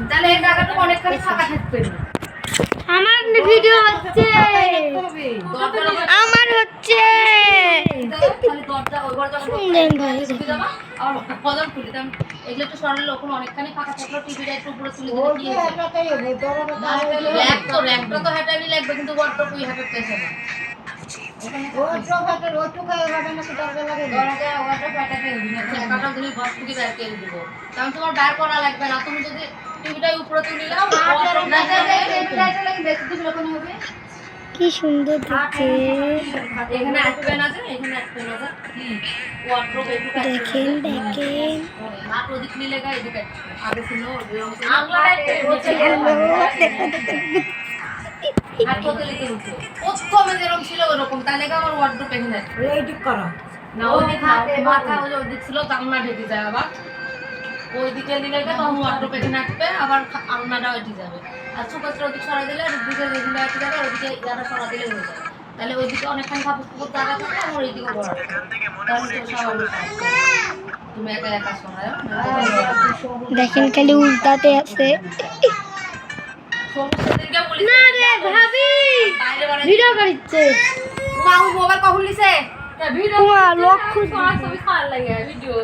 তাহলে এই জায়গাটা অনেকখানি ফাঁকা থাকবে। আমার ভিডিও হচ্ছে এগুলো একটু সরালে ওখানে অনেকখানি ফাঁকা থাকলো, টিভিটা একটু উপরে তুলে দিলে কি র্যাকটা তো হেঁটানি লাগবে, কিন্তু ওয়ার্ডরোব হেঁটাতেছে না। তোমার বের করা লাগবে না, তুমি যদি টিভিটাই উপরে তুলে নাও কি সুন্দর দেখতে। এখানে আসবে না যে, এখানে আসবে না যে ওয়ার্ডরোব একটু দেখেন দেখেন হাত ওদিক নিলে গায়ে এদিকে আগে ছিল প্রথমে যেরকম ছিল ওরকম, তাহলে আমার ওয়ার্ডরোব এখানে এইদিক করা না, ওইদিক মাথা ওইদিক ছিল জানলা ঢেকে যায়, আবার ওইদিকে নিলে তখন ওয়ার্ডরোব এখানে আসবে, আবার আলনাটা ওইটি যাবে। আর সুপারটা ওদিক সরাই দিলে ওইদিকে যেগুলো একই যাবে, ওইদিকে ইয়ারা সরা দিলে হয়ে যাবে। তাহলে ওইদিকে অনেকখানি কাপড় কাপড় জায়গা থাকে, আমার এইদিকে বড় তুমি একা একা সরায়। দেখেন খালি উল্টাতে আছে। না রে ভাবি ভিডিও করছে। মা মোবাইল কখন নিছে? ভিডিও লক্ষ্য ছবি খাওয়ার লাগে ভিডিও